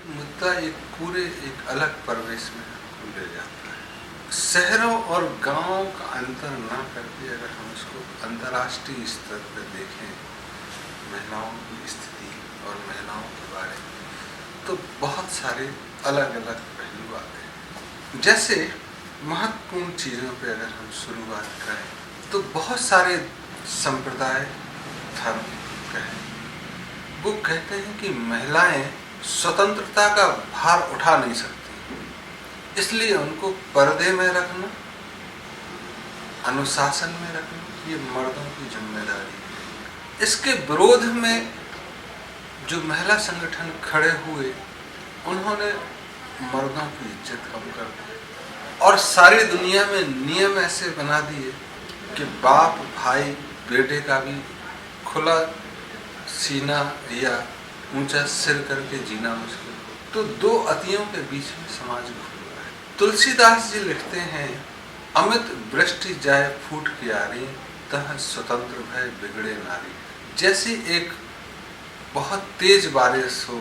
मुद्दा एक अलग परिवेश में हमको ले जाता है। शहरों और गांवों का अंतर ना करके अगर हम उसको अंतर्राष्ट्रीय स्तर पर देखें, महिलाओं की स्थिति और महिलाओं के बारे में, तो बहुत सारे अलग अलग पहलू आते हैं। जैसे महत्वपूर्ण चीज़ों पे अगर हम शुरुआत करें तो बहुत सारे संप्रदाय धर्म कहें, वो कहते हैं कि महिलाएं स्वतंत्रता का भार उठा नहीं सकती, इसलिए उनको पर्दे में रखना, अनुशासन में रखना ये मर्दों की जिम्मेदारी है। इसके विरोध में जो महिला संगठन खड़े हुए, उन्होंने मर्दों की इज्जत कम कर दी और सारी दुनिया में नियम ऐसे बना दिए कि बाप भाई बेटे का भी खुला सीना या ऊंचा सिर करके जीना मुश्किल। तो दो अतियों के बीच में समाज घूम रहा है। तुलसीदास जी लिखते हैं, अमित वृष्टि जाए फूट क्यारी, तह स्वतंत्र भय बिगड़े नारी। जैसे एक बहुत तेज बारिश हो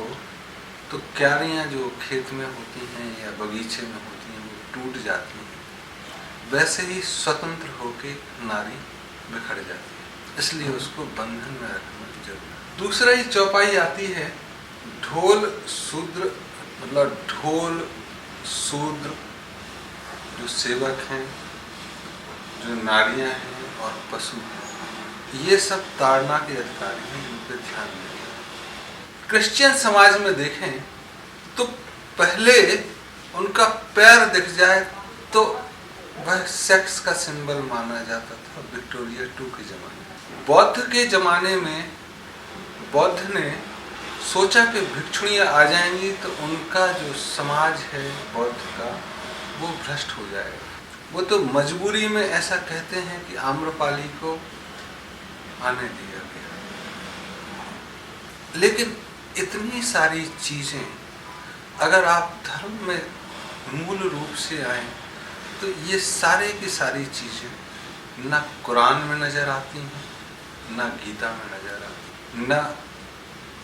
तो क्यारियां जो खेत में होती हैं या बगीचे में होती हैं वो टूट जाती हैं, वैसे ही स्वतंत्र होके नारी बिखर जाती है, इसलिए उसको बंधन में रखना जरूरी। दूसरा ही चौपाई आती है, ढोल शूद्र, मतलब ढोल शूद्र जो सेवक हैं, जो नारियां हैं और पशु हैं, ये सब ताड़ना के अधिकारी हैं, इन पर ध्यान दें। क्रिश्चियन समाज में देखें तो पहले उनका पैर दिख जाए तो वह सेक्स का सिंबल माना जाता था, विक्टोरिया II के जमाने में। बौद्ध के जमाने में बौद्ध ने सोचा कि भिक्षुणियाँ आ जाएंगी तो उनका जो समाज है बौद्ध का वो भ्रष्ट हो जाएगा। वो तो मजबूरी में ऐसा कहते हैं कि आम्रपाली को आने दिया गया। लेकिन इतनी सारी चीज़ें अगर आप धर्म में मूल रूप से आए तो ये सारे की सारी चीज़ें ना कुरान में नज़र आती हैं, ना गीता में नज़र आती हैं, ना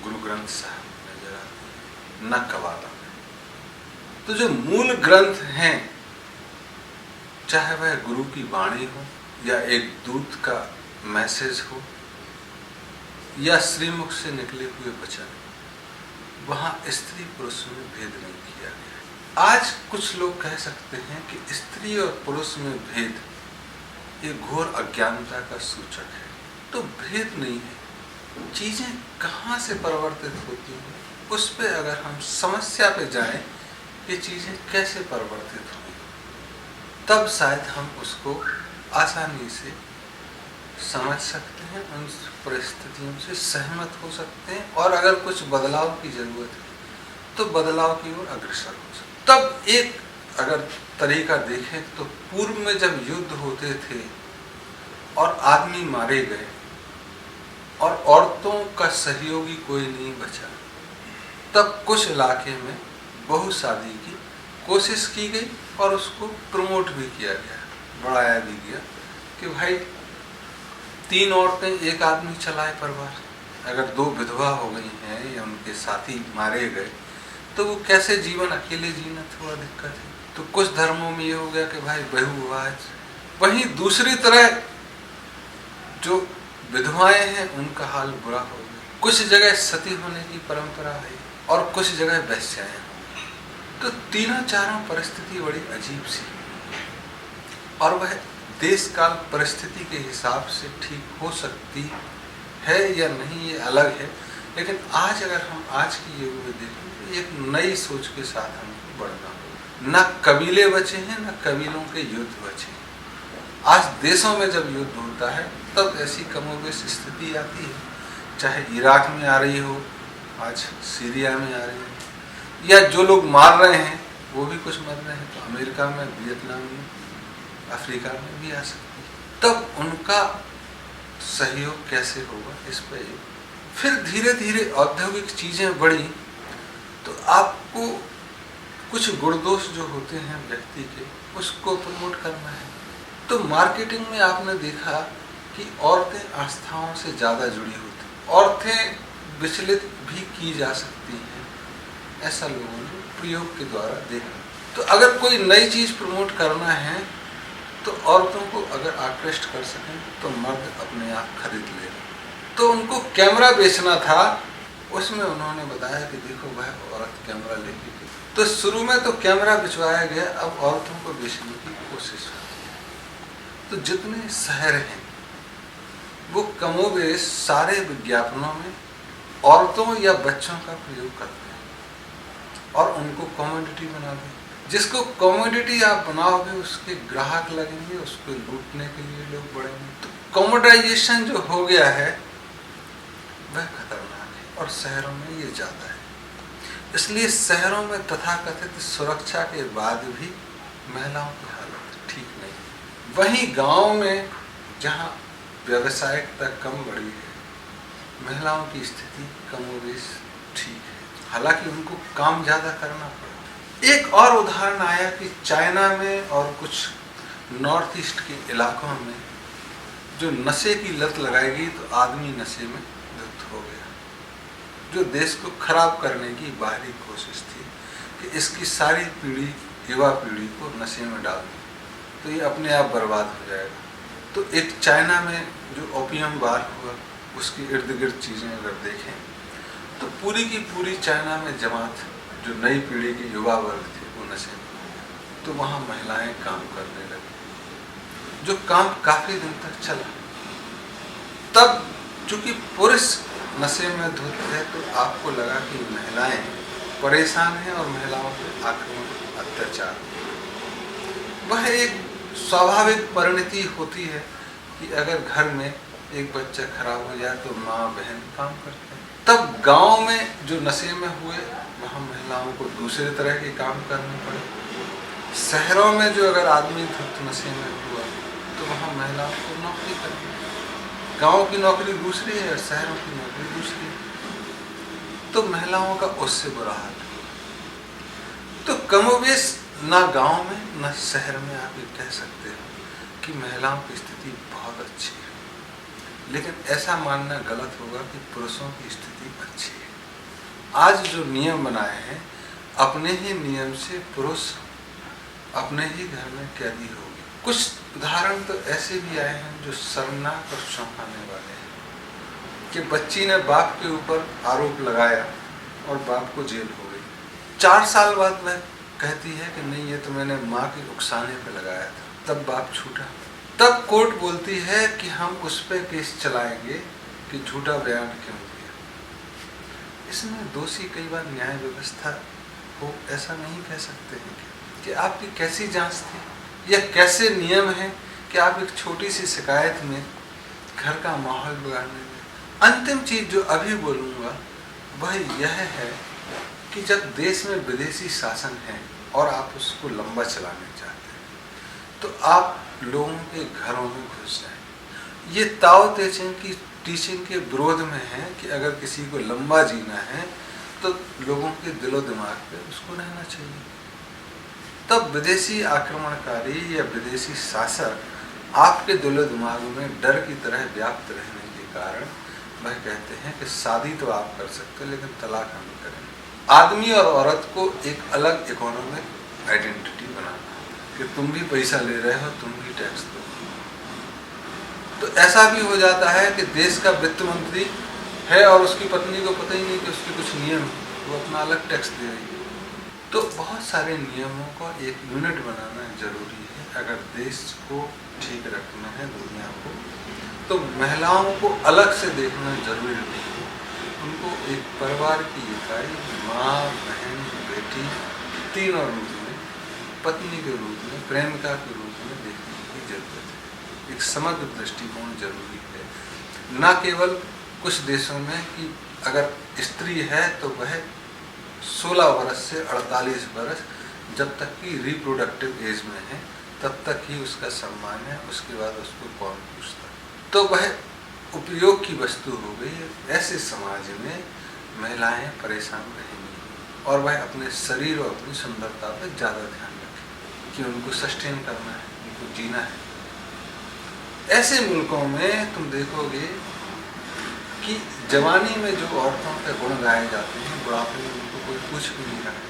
गुरु ग्रंथ साहब में नज़र आती हैं, ना कवाला में। तो जो मूल ग्रंथ हैं, चाहे वह गुरु की वाणी हो या एक दूत का मैसेज हो या श्रीमुख से निकले हुए वचन, वहाँ स्त्री पुरुष में भेद नहीं किया गया। आज कुछ लोग कह सकते हैं कि स्त्री और पुरुष में भेद ये घोर अज्ञानता का सूचक है। तो भेद नहीं है, चीज़ें कहाँ से परिवर्तित होती हैं उस पे अगर हम समस्या पे जाएं कि चीज़ें कैसे परिवर्तित हुई, तब शायद हम उसको आसानी से समझ सकते हैं, उन परिस्थितियों से सहमत हो सकते हैं और अगर कुछ बदलाव की जरूरत है तो बदलाव की ओर अग्रसर हो सकते। तब एक अगर तरीका देखें तो पूर्व में जब युद्ध होते थे और आदमी मारे गए और औरतों का सहयोगी कोई नहीं बचा, तब कुछ इलाके में बहु शादी की कोशिश की गई और उसको प्रमोट भी किया गया, बढ़ाया भी गया कि भाई 3 औरतें एक आदमी चलाए परिवार। अगर 2 विधवा हो गई हैं या उनके साथी मारे गए तो वो कैसे जीवन अकेले जीना थोड़ा दिक्कत है। तो कुछ धर्मों में ये हो गया कि भाई बहुविवाह। वहीं दूसरी तरह जो विधवाएं हैं उनका हाल बुरा हो गया। कुछ जगह सती होने की परंपरा है और कुछ जगह वैश्याएं। तो तीनों चारों परिस्थिति बड़ी अजीब सी और वह देश काल परिस्थिति के हिसाब से ठीक हो सकती है या नहीं ये अलग है। लेकिन आज अगर हम आज की युग में देखें तो एक नई सोच के साथ हमको बढ़ना होगा। न कबीले बचे हैं, न कबीलों के युद्ध बचे हैं। आज देशों में जब युद्ध होता है तब ऐसी कमोबेश स्थिति आती है, चाहे इराक में आ रही हो, आज सीरिया में आ रही है, या जो लोग मार रहे हैं वो भी कुछ मर रहे हैं तो अमेरिका में, वियतनाम में, अफ्रीका में भी आ सकती है। तब उनका सहयोग कैसे होगा इस पर। फिर धीरे धीरे औद्योगिक चीज़ें बढ़ी तो आपको कुछ गुणदोष जो होते हैं व्यक्ति के उसको प्रमोट करना है। तो मार्केटिंग में आपने देखा कि औरतें आस्थाओं से ज़्यादा जुड़ी होती, औरतें विचलित भी की जा सकती हैं ऐसा लोगों ने प्रयोग के द्वारा देखा। तो अगर कोई नई चीज़ प्रमोट करना है तो औरतों को अगर आकृष्ट कर सकें तो मर्द अपने आप खरीद ले। तो उनको कैमरा बेचना था, उसमें उन्होंने बताया कि देखो वह औरत कैमरा लेके गई। तो शुरू में तो कैमरा बिचवाया गया, अब औरतों को बेचने की कोशिश होती है। तो जितने शहर हैं वो कमोबेश सारे विज्ञापनों में औरतों या बच्चों का प्रयोग करते हैं और उनको कमोडिटी बना दें। जिसको कमोडिटी आप बनाओगे उसके ग्राहक लगेंगे, उसको लूटने के लिए लोग बढ़ेंगे। तो कमोडाइजेशन जो हो गया है वह खतरनाक है और शहरों में ये ज़्यादा है। इसलिए शहरों में तथाकथित सुरक्षा के बाद भी महिलाओं की हालत ठीक नहीं है। वहीं गांव में जहां व्यावसायिकता कम बढ़ी है, महिलाओं की स्थिति कमोबेश ठीक है, हालांकि उनको काम ज़्यादा करना पड़ता है। एक और उदाहरण आया कि चाइना में और कुछ नॉर्थ ईस्ट के इलाकों में जो नशे की लत लगाई गई तो आदमी नशे में धुत हो गया। जो देश को खराब करने की बाहरी कोशिश थी कि इसकी सारी पीढ़ी, युवा पीढ़ी को नशे में डाल दें तो ये अपने आप बर्बाद हो जाएगा। तो एक चाइना में जो ओपियम बार हुआ उसके इर्द गिर्द चीज़ें अगर देखें तो पूरी की पूरी चाइना में जमात जो नई पीढ़ी के युवा वर्ग थे वो नशे में हो गए। तो वहाँ महिलाएं काम करने लगी, जो काम काफ़ी दिन तक चला। तब चूंकि पुरुष नशे में धुत है तो आपको लगा कि महिलाएं परेशान हैं और महिलाओं पे आक्रमण, अत्याचार। वह एक स्वाभाविक परिणति होती है कि अगर घर में एक बच्चा खराब हो जाए तो माँ बहन काम करते हैं। तब गांव में जो नशे में हुए वहाँ महिलाओं को दूसरे तरह के काम करने पड़े। शहरों में जो अगर आदमी धुत नशे में हुआ तो वहाँ महिलाओं को नौकरी करनी है। गांव की नौकरी दूसरी है और शहरों की नौकरी दूसरी है। तो महिलाओं का उससे बुरा हाल है। तो कमोबेश ना गांव में ना शहर में आप ये कह सकते हो कि महिलाओं की स्थिति बहुत अच्छी है, लेकिन ऐसा मानना गलत होगा कि पुरुषों की स्थिति अच्छी है। आज जो नियम बनाए हैं, अपने ही नियम से पुरुष अपने ही घर में कैदी हो गए। कुछ उदाहरण तो ऐसे भी आए हैं जो शर्मनाक और चौंकाने वाले हैं कि बच्ची ने बाप के ऊपर आरोप लगाया और बाप को जेल हो गई। 4 साल बाद वह कहती है कि नहीं, ये तो मैंने माँ के उकसाने पे लगाया था। तब बाप छूटा। तब कोर्ट बोलती है कि हम उस पर केस चलाएंगे कि झूठा बयान क्यों दिया। इसमें दोषी कई बार न्याय व्यवस्था हो, ऐसा नहीं कह सकते हैं कि आपकी कैसी जांच थी या कैसे नियम है कि आप एक छोटी सी शिकायत में घर का माहौल बिगाड़ने दें। अंतिम चीज जो अभी बोलूँगा वह यह है कि जब देश में विदेशी शासन है और आप उसको लंबा चलाने चाहते हैं तो आप लोगों के घरों में घुस जाएं। ये ताओ ते चिंग की टीचिंग के विरोध में है कि अगर किसी को लंबा जीना है तो लोगों के दिलो दिमाग पे उसको रहना चाहिए। तब विदेशी आक्रमणकारी या विदेशी शासक आपके दिलो दिमाग में डर की तरह व्याप्त रहने के कारण वह कहते हैं कि शादी तो आप कर सकते हैं लेकिन तलाक हम करेंगे। आदमी और औरत को एक अलग इकोनॉमिक आइडेंटिटी बनाना कि तुम भी पैसा ले रहे हो, तुम भी टैक्स दो। तो ऐसा भी हो जाता है कि देश का वित्त मंत्री है और उसकी पत्नी को पता ही नहीं कि उसके कुछ नियम है, वो अपना अलग टैक्स दे रही है। तो बहुत सारे नियमों को एक यूनिट बनाना जरूरी है अगर देश को ठीक रखना है, दुनिया को। तो महिलाओं को अलग से देखना जरूरी नहीं है, उनको एक परिवार की इकाई, माँ, बहन, बेटी, तीनों रूप में, पत्नी के रूप में, प्रेमिका के रूप में देखने की जरूरत है। एक समग्र दृष्टिकोण जरूरी है। न केवल कुछ देशों में कि अगर स्त्री है तो वह 16 वर्ष से 48 वर्ष जब तक कि रिप्रोडक्टिव एज में है तब तक ही उसका सम्मान है, उसके बाद उसको कौन पूछता। तो वह उपयोग की वस्तु हो गई। ऐसे समाज में महिलाएं परेशान रहेंगी और वह अपने शरीर और अपनी सुंदरता पर ज़्यादा ध्यान रखें कि उनको सस्टेन करना है, उनको जीना है। ऐसे मुल्कों में तुम देखोगे कि जवानी में जो औरतों के गुण गाए जाते हैं, बुढ़ापे में उनको कोई कुछ भी नहीं रहा है।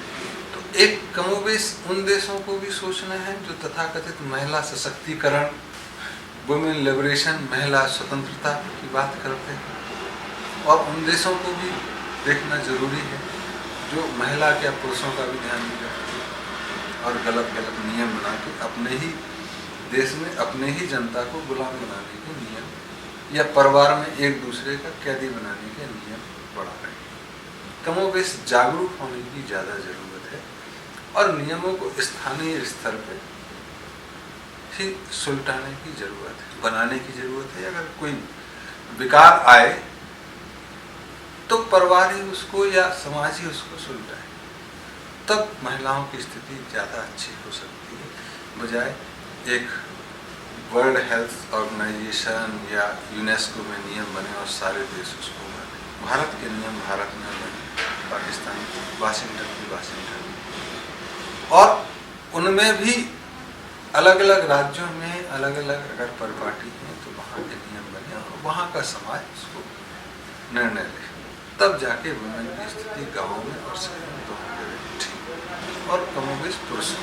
तो एक कमोबेश उन देशों को भी सोचना है जो तथाकथित महिला सशक्तिकरण, वुमेन लिबरेशन, महिला स्वतंत्रता की बात करते हैं, और उन देशों को भी देखना जरूरी है जो महिला या पुरुषों का भी ध्यान नहीं रखते और गलत गलत नियम बना के अपने ही देश में अपने ही जनता को गुलाम बनाने के नियम, या परिवार में एक दूसरे का कैदी बनाने के नियम बढ़ा रहे हैं। कमोबेश जागरूक होने की ज़्यादा ज़रूरत है और नियमों को स्थानीय स्तर पर ही सुलटाने की ज़रूरत है, बनाने की ज़रूरत है। अगर कोई विकार आए तो परिवार ही उसको या समाज ही उसको सुलटाए, तब महिलाओं की स्थिति ज़्यादा अच्छी हो सकती है, बजाय एक वर्ल्ड हेल्थ ऑर्गेनाइजेशन या यूनेस्को में नियम बने और सारे देश उसको माने। भारत के नियम भारत में बने, पाकिस्तान वाशिंगटन की वाशिंगटन में, और उनमें भी अलग अलग राज्यों में अलग अलग अगर परिपाटी हैं तो वहाँ के नियम बने और वहाँ का समाज उसको निर्णय ले, तब जाके वुमेन की स्थिति गाँव में और शहर में दोनों जगह ठीक, और कमोबेश पुरुषों